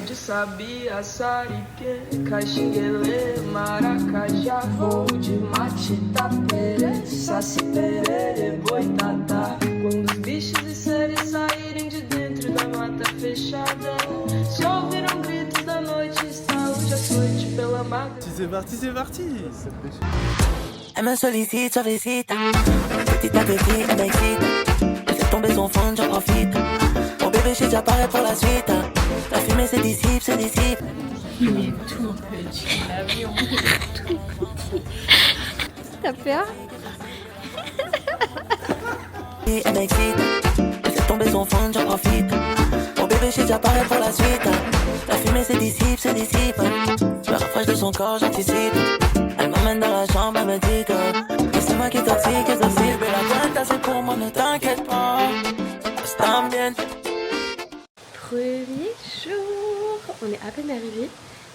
de sabia, sariquê, caxinguelê, maracajá, voo de matita, pere, saci, perere, boitatá. Quando os bichos e seres saírem de dentro da mata fechada, se ouviram gritos da noite, saúde, açoite pela magra. C'est parti, c'est parti. Elle me sollicite, sollicite. Petit à petit, elle m'excite. Elle fait tomber son fond, j'en profite. Mon bébé, j'ai déjà paré pour la suite. La fumée se dissipe, se dissipe. Il est tout petit, l'avion. Tout petit. T'as peur? Elle m'excite. Elle fait tomber son fond, j'en profite. Mon bébé, j'ai déjà paré pour la suite. La fumée se dissipe, se dissipe. Je me rapproche de son corps, j'anticipe. Elle m'emmène dans la chambre, elle me dit que c'est moi qui est toxique, et toxique. Mais la cuenta c'est pour moi, ne t'inquiète pas. Está bien. Premier jour, on est à peine arrivé.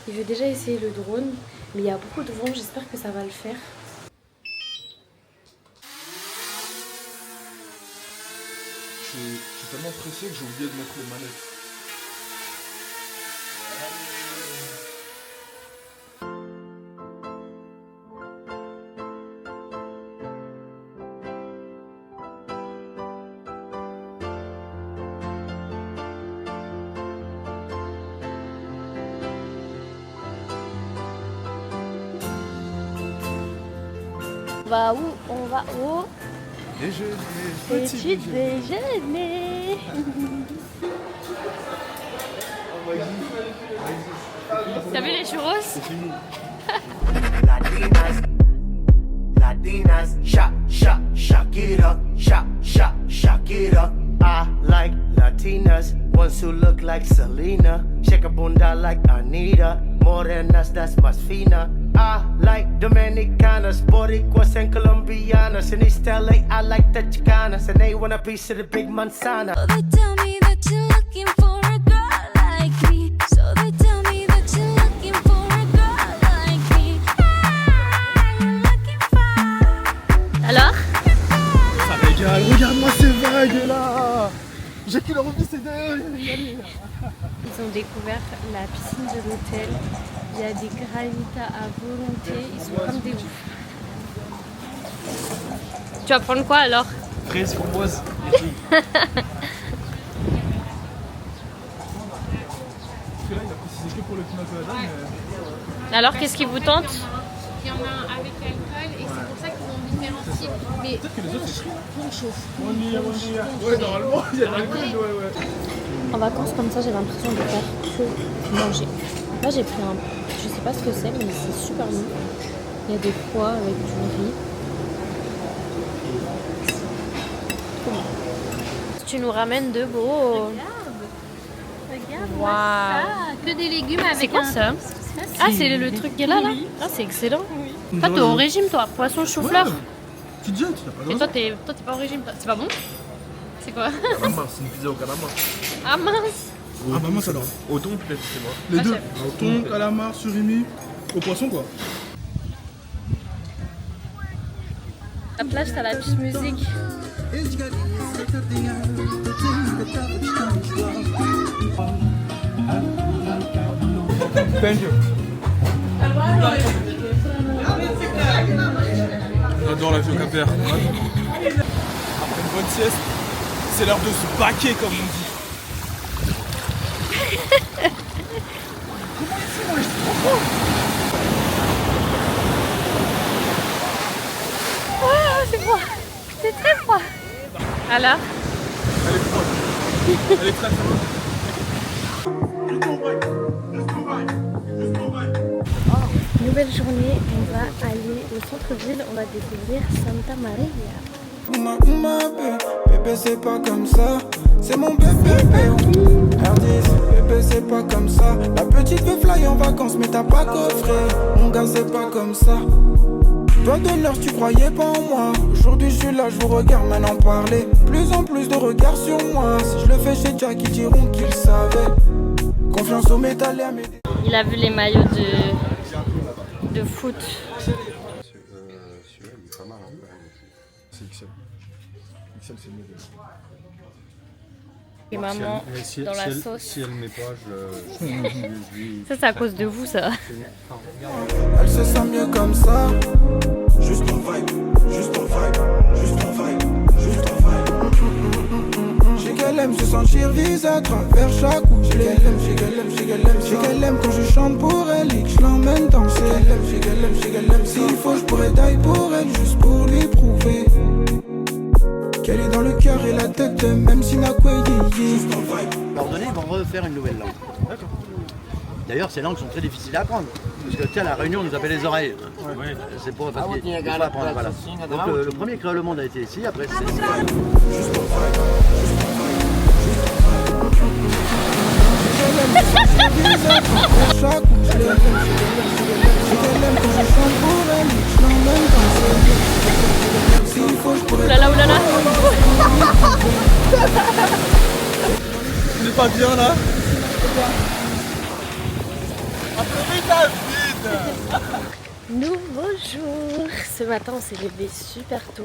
Je vais déjà essayer le drone, mais il y a beaucoup de vent, j'espère que ça va le faire. Je suis tellement pressé que j'ai oublié de mettre les manettes. On va où? On va où? Déjeuner, Petit déjeuner. T'as vu les churros? C'est fini. Latinas, Latinas, shock it up, shock it up. I like Latinas, ones who look like Selena, shake a bunda like Anita, morenas that's más fina. I like Dominicanas, Boricuas and Colombianas. In East LA, I like the Chicanas, and they want a piece of the big manzana. So they tell me that you're looking for a girl like me. So they tell me that you're looking for a girl like me. Ah, you're looking for. Alors? Ça régale, regarde-moi ces vagues là. J'ai qu'une envie, c'est de... Ils ont découvert la piscine de l'hôtel. Il y a des granitas à volonté. Ils sont comme des oufs. Tu vas prendre quoi alors? Fraise, framboise. Celui-là, il a précisé que pour le pina colada, mais... Alors qu'est-ce qui vous tente? Il y en a un avec l'alcool et c'est pour ça qu'ils ont différencié. Mais Peut-être que les autres, c'est pris. chauffe. Ouais, normalement, il y a de l'alcool, ouais. En vacances comme ça, j'ai l'impression de faire que manger. Là, j'ai pris un... Je sais pas ce que c'est, mais c'est super bon. Il y a des pois avec du riz. Trop bon. Tu nous ramènes de beau. Regarde, Waouh. ça. Que des légumes avec C'est quoi ça? Ah, c'est le truc qui est là, là? Ah, c'est excellent. Toi, t'es au régime, toi. Poisson, chou-fleur. Tu dis, tu n'as pas le Et droit. toi, t'es pas au régime. C'est pas bon? C'est quoi? Calamar, c'est une pizza au calamar. Ah mince. Ah bah mince alors. Au thon peut-être, c'est moi. Les deux. Au thon, calamar, surimi, au poisson quoi. La plage, t'as la petite musique. Thank you. J'adore la vie au Cap-Vert. Après une bonne sieste, c'est l'heure de se baquer comme on dit. Comment ici moi je suis trop froid. Oh, c'est froid. C'est très froid. Alors? Elle est froide. Elle est très très froide. Nouvelle journée, on va aller au centre-ville, on va découvrir Santa Maria. Bébé c'est pas comme ça, c'est mon bébé. Hardis, bébé c'est pas comme ça. La petite veut fly en vacances mais t'as pas coffré. Mon gars c'est pas comme ça. Toi de l'heure tu croyais pas en moi. Aujourd'hui je suis là, je vous regarde maintenant parler. Plus en plus de regards sur moi. Si je le fais chez Jack ils diront qu'ils savaient. Confiance au métal et à mes... Il a vu les maillots de foot. Celui-là il est pas mal hein. C'est XL. XL c'est mieux. Et maman, Si dans la elle, sauce. si elle met pas, je lui. Ça, c'est à cause de vous, ça. Elle se sent mieux comme ça. Juste en vibe, juste en vibe, juste en vibe, juste en vibe. J'ai qu'elle aime se sentir visée à travers chaque coup. J'ai qu'elle aime, j'ai qu'elle aime, j'ai qu'elle aime. J'ai qu'elle aime quand je chante pour elle et que je l'emmène danser. J'ai qu'elle aime, j'ai qu'elle aime, j'ai qu'elle aime. S'il faut, je pourrais tailler pour elle juste pour lui prouver qu'elle est dans le cœur et la tête, même si n'a quoi juste en vibe. Coordonnées, ils vont refaire une nouvelle langue. D'accord. D'ailleurs, ces langues sont très difficiles à apprendre. Parce que tiens, la Réunion nous appelle les oreilles. Ouais. C'est pour parce qu'il faut apprendre. Voilà. Donc le premier créole au monde a été ici, après c'est. Juste en vibe, juste en vibe. Chaque coup, j'ai qu'elle aime quand je chante pour elle, je l'emmène danser. S'il faut, je pourrais. Oulala, oulala. On n'est pas bien là. Après ta vide. Nouveau jour. Ce matin, on s'est levé super tôt.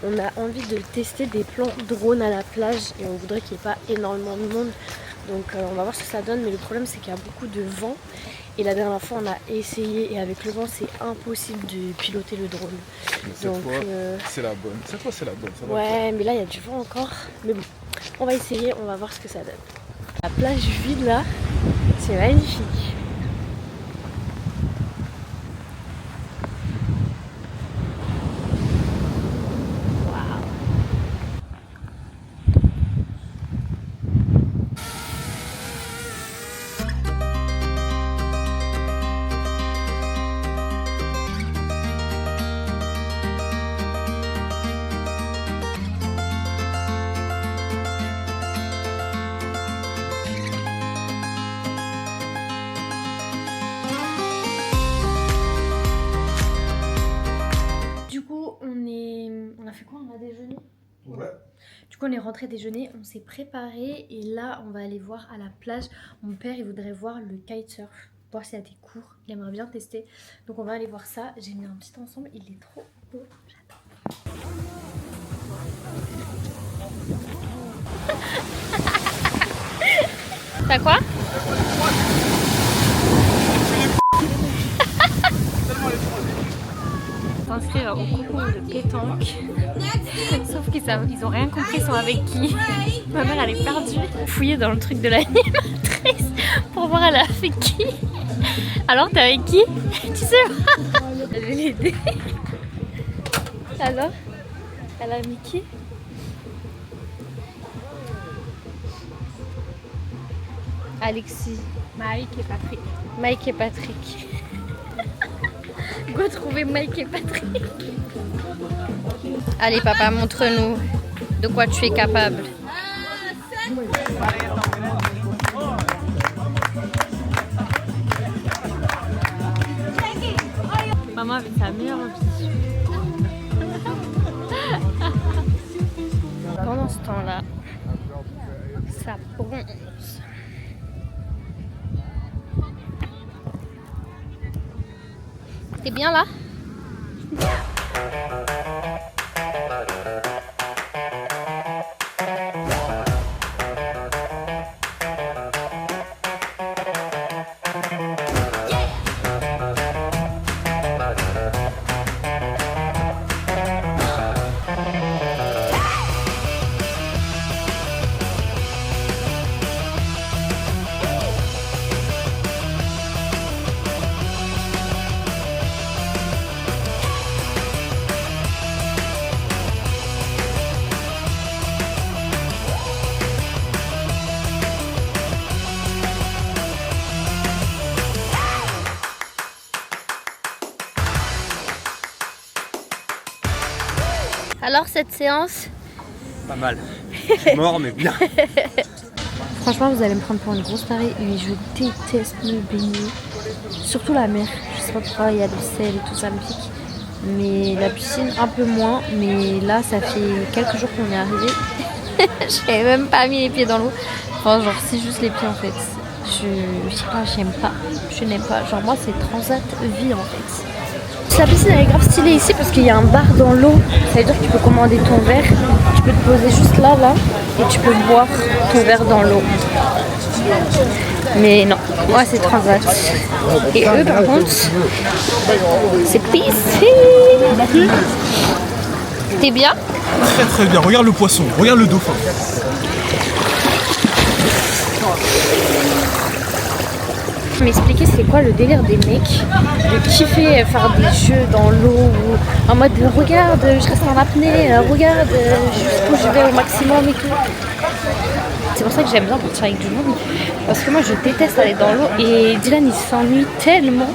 On a envie de tester des plans drone à la plage et on voudrait qu'il n'y ait pas énormément de monde. Donc on va voir ce que ça donne, mais le problème c'est qu'il y a beaucoup de vent. Et la dernière fois on a essayé et avec le vent c'est impossible de piloter le drone. Cette fois, c'est la bonne. Cette fois c'est la bonne. Ça va Ouais, mais là il y a du vent encore. Mais bon, on va essayer, on va voir ce que ça donne. La plage vide là, c'est magnifique. On a fait quoi? On a déjeuné? Ouais. Du coup on est rentré déjeuner, on s'est préparé et là on va aller voir à la plage. Mon père il voudrait voir le kitesurf, voir s'il y a des cours, il aimerait bien tester. Donc on va aller voir ça, j'ai mis un petit ensemble, il est trop beau, j'adore. T'as quoi? S'inscrire au concours de pétanque. Sauf qu'ils ont rien compris, ils sont avec qui. Ma mère elle est perdue. Fouiller dans le truc de l'animatrice pour voir elle a fait qui. Alors t'es avec qui? Tu sais pas. Je vais l'aider. Alors elle a mis qui? Alexis. Mike et Patrick. Mike et Patrick. Go trouver Mike et Patrick. Allez papa, montre-nous de quoi tu es capable. Maman avec sa meilleure vie. Pendant ce temps-là, ça bronze. T'es bien là? Alors cette séance? Pas mal. Je suis mort mais bien. Franchement vous allez me prendre pour une grosse tarée, mais je déteste me baigner. Surtout la mer. Je sais pas pourquoi, il y a du sel et tout ça me pique. Mais la piscine un peu moins. Mais là ça fait quelques jours qu'on est arrivé. J'avais même pas mis les pieds dans l'eau. Enfin genre c'est juste les pieds en fait. Je sais pas, j'aime pas. Je n'aime pas. Genre moi c'est transat vie en fait. La piscine elle est grave stylée ici parce qu'il y a un bar dans l'eau. Ça veut dire que tu peux commander ton verre. Tu peux te poser juste là. et tu peux boire ton verre dans l'eau. Mais non, moi c'est transat. Et eux par contre, c'est piscine. T'es bien? Très très bien, regarde le poisson, regarde le dauphin. M'expliquer c'est quoi le délire des mecs de kiffer faire des jeux dans l'eau ou en mode regarde je reste en apnée, regarde jusqu'où je vais au maximum et tout. C'est pour ça que j'aime bien partir avec du monde parce que moi je déteste aller dans l'eau et Dylan il s'ennuie tellement.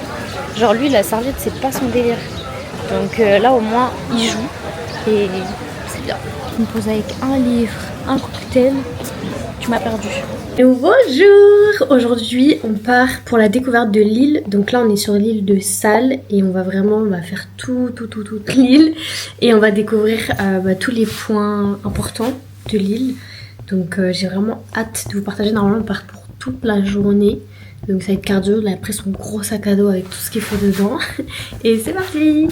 Genre lui la serviette c'est pas son délire. Donc là au moins il joue et c'est bien. Je me pose avec un livre, un cocktail, tu m'as perdu. Bonjour! Aujourd'hui on part pour la découverte de l'île. Donc là on est sur l'île de Salles et on va faire toute l'île et on va découvrir tous les points importants de l'île. Donc j'ai vraiment hâte de vous partager. Normalement on part pour toute la journée. Donc ça va être cardio. Là après son gros sac à dos avec tout ce qu'il faut dedans. Et c'est parti!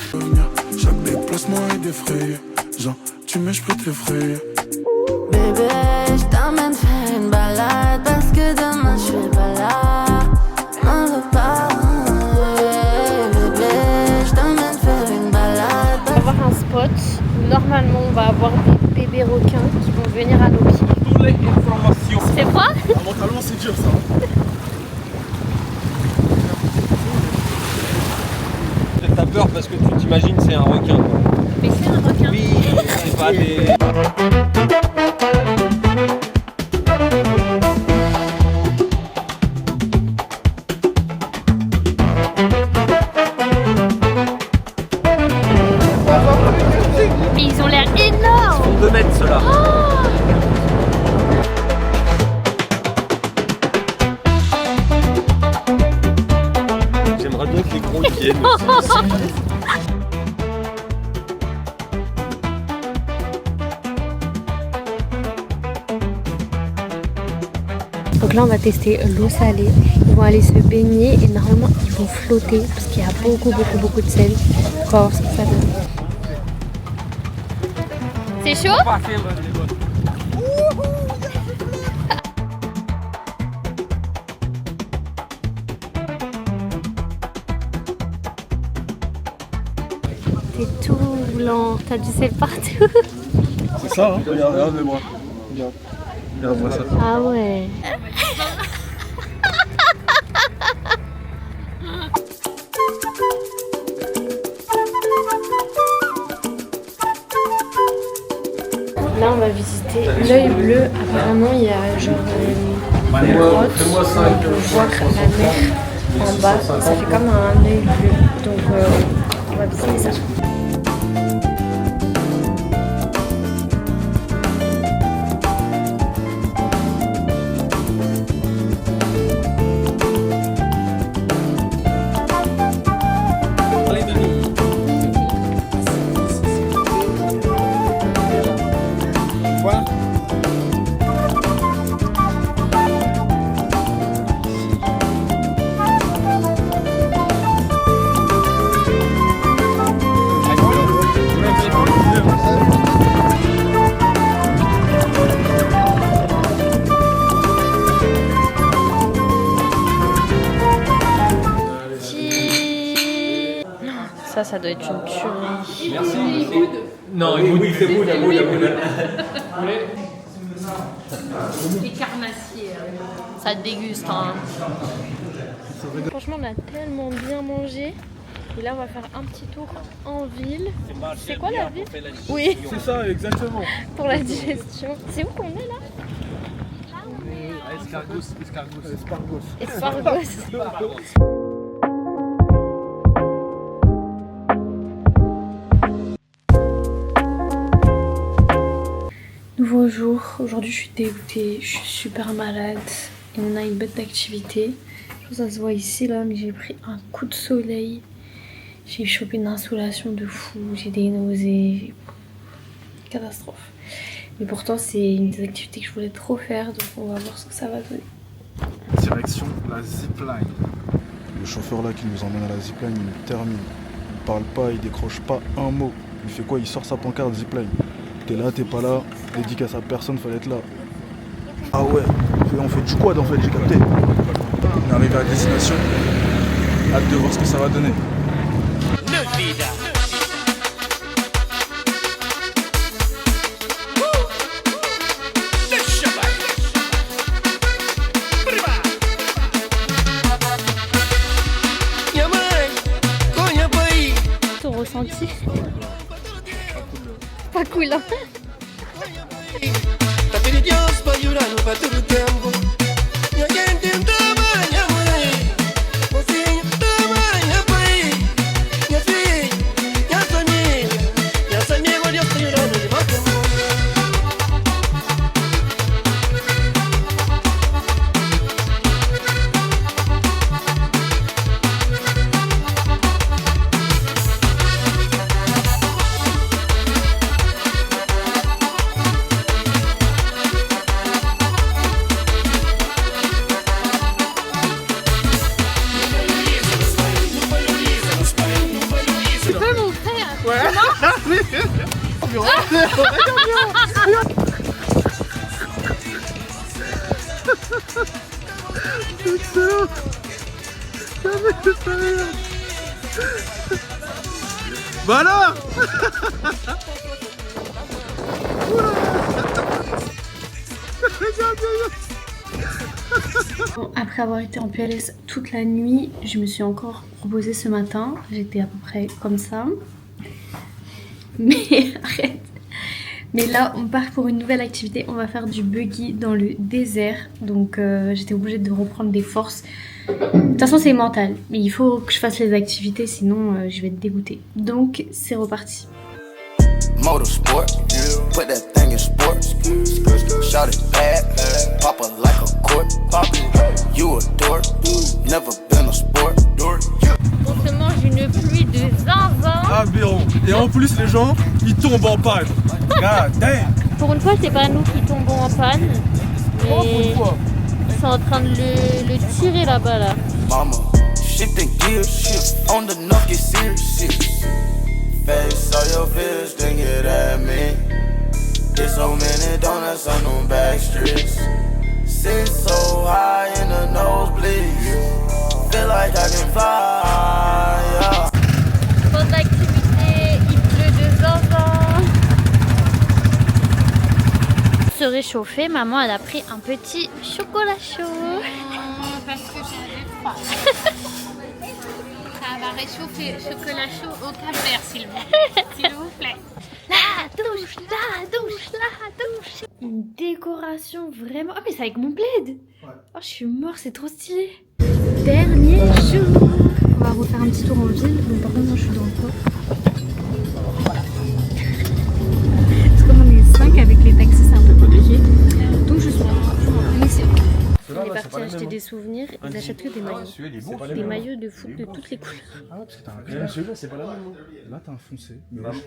Chaque déplacement est des frais. Genre tu mets, je prête les frais. Bébé, je t'emmène faire une balade parce que demain je suis pas là. M'en veux pas. Bébé, je t'emmène faire une balade. On va voir un spot où normalement on va avoir des bébés requins qui vont venir à nos pieds. Toutes les informations. C'est quoi? Mentalement c'est dur ça. T'as peur parce que tu t'imagines c'est un requin quoi. Mais c'est un requin. Oui, c'est pas des... Mais ils ont l'air énormes. Ils font 2 mètres ceux-là. J'aimerais bien que les gros ils viennent aussi. Donc là on va tester l'eau salée. Ils vont aller se baigner et normalement ils vont flotter parce qu'il y a beaucoup de sel. On va voir ce que ça donne. C'est chaud? T'es tout blanc, t'as du sel partout. C'est ça, hein? Regarde les bras. Regarde-moi ça. Ah ouais. Là on va visiter l'œil bleu. Apparemment il y a genre une grotte. On peut voir la mer en bas. Ça fait comme un œil bleu. Donc on va visiter ça. Ça doit être une tuerie. Merci. Non, oui, c'est beau, la boule. Les carnassiers. Ça déguste. Hein. Franchement, on a tellement bien mangé. Et là, on va faire un petit tour en ville. C'est quoi la ville? Oui, C'est ça, exactement. pour la digestion. C'est où qu'on est là? Espargos. Nouveau jour, aujourd'hui je suis dégoûtée, je suis super malade et on a une bête d'activité. Je pense que ça se voit ici là, mais j'ai pris un coup de soleil. J'ai chopé une insolation de fou, j'ai des nausées, catastrophe. Mais pourtant c'est une des activités que je voulais trop faire, donc on va voir ce que ça va donner. Direction la zipline. Le chauffeur là qui nous emmène à la zipline, il termine. Il parle pas, il décroche pas un mot. Il fait quoi? Il sort sa pancarte zipline. T'es là, t'es pas là, dédicace à personne, fallait être là. Ah ouais, on fait du quad en fait, j'ai capté. On est arrivé à destination. Hâte de voir ce que ça va donner. Ton ressenti? Pas cool, hein? Voilà. Bon, après avoir été en PLS toute la nuit, je me suis encore reposée ce matin. J'étais à peu près comme ça. Mais arrête. Mais là, on part pour une nouvelle activité. On va faire du buggy dans le désert. Donc j'étais obligée de reprendre des forces. De toute façon, c'est mental. Mais il faut que je fasse les activités, sinon je vais être dégoûtée. Donc c'est reparti. Motorsport, put that thing in sports. Shout it bad, pop it like a court. You a dork, never been a sport. On se mange une pluie de zinzin. Aberrant. Et en plus, les gens, ils tombent en panne. God damn. Pour une fois, c'est pas nous qui tombons en panne. Mais ils sont en train de le tirer là-bas là. Mama, shifting gears, shift on the knock, get serious. Face all your fears, then get at me. There's so many donuts on them back streets. Sit so high in the nosebleeds. Feel like I can fly, yeah. Bonne activité, il pleut de zinzin. Pour se réchauffer, maman elle a pris un petit chocolat chaud. Parce que j'avais froid. Ça va réchauffer. Chocolat chaud au camembert, s'il vous plaît. La douche, la douche, la douche. Une décoration vraiment... Oh mais c'est avec mon plaid. Oh je suis morte, c'est trop stylé. Dernier jour. On va refaire un petit tour en ville. Bon par contre moi je suis dans le coffre. Parce que comme on est 5 avec les taxis c'est un peu compliqué. Donc je suis mais c'est ok. On est parti acheter des souvenirs, ils achètent que des maillots. Des maillots de foot de toutes les couleurs. Ah ouais, parce que t'as un clair. Celui-là, c'est pas la même. Là, t'as un foncé.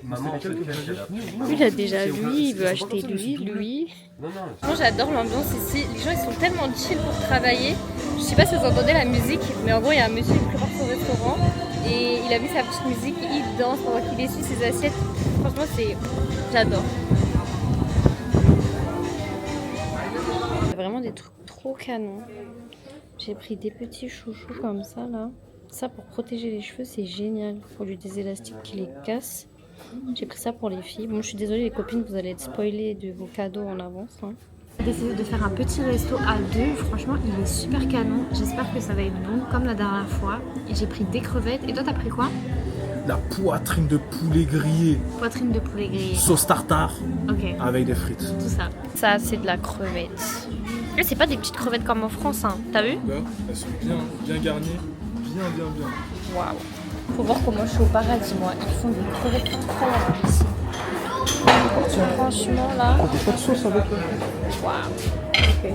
Maman, Lui, il a déjà lui, il veut acheter lui. Moi, j'adore l'ambiance ici. Les gens, ils sont tellement chill pour travailler. Je sais pas si vous entendez la musique, mais en gros, il y a un monsieur qui prépare son restaurant et il a mis sa petite musique, il danse pendant qu'il essuie ses assiettes. Franchement, j'adore. Il y a vraiment des trucs trop canons. J'ai pris des petits chouchous comme ça là. Ça pour protéger les cheveux c'est génial. Il faut lui des élastiques qui les cassent. J'ai pris ça pour les filles. Bon je suis désolée les copines, vous allez être spoilées de vos cadeaux en avance. Hein. J'ai décidé de faire un petit resto à deux. Franchement il est super canon. J'espère que ça va être bon comme la dernière fois. Et j'ai pris des crevettes. Et toi t'as pris quoi? La poitrine de poulet grillé. Poitrine de poulet grillé. Sauce tartare. Ok. Avec des frites. Tout ça. Ça c'est de la crevette. Là c'est pas des petites crevettes comme en France hein. T'as vu? Là, elles sont bien garnies. Bien. Waouh. Faut voir comment je suis au paradis moi. Ils font des crevettes incroyables ici. Franchement là. Oh, t'as pas de sauce avec eux. Waouh.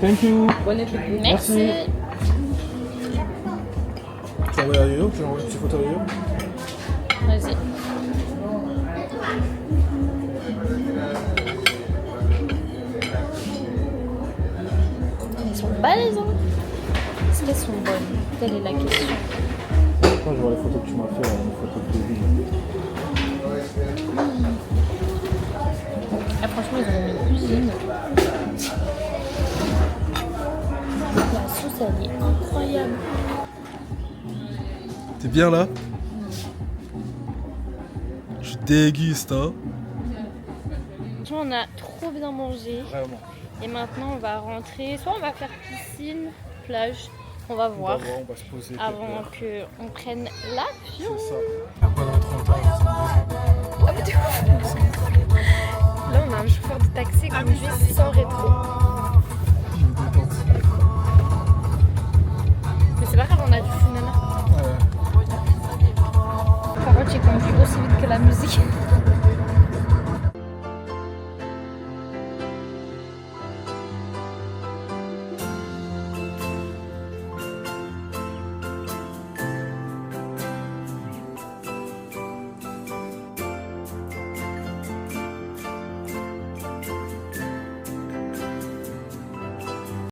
Thank you. Bon appétit. Merci. Tu envoies à Yo-Yo? Tu envoies une petite photo à Yo-Yo? Vas-y. Elles sont balèzes hein. Est-ce qu'elles sont bonnes? Telle est la question. Quand je vois les photos que tu m'as fait, une photo de bébé. Après Franchement, ils ont une cuisine. La sauce, elle est incroyable. T'es bien là? Je déguste, hein. Franchement, on a trop bien mangé. Vraiment. Et maintenant, on va rentrer. Soit on va faire piscine, plage. On va voir. On va se poser. Avant qu'on prenne l'avion. C'est ça. Là, on a un chauffeur de taxi conduit sans rétro.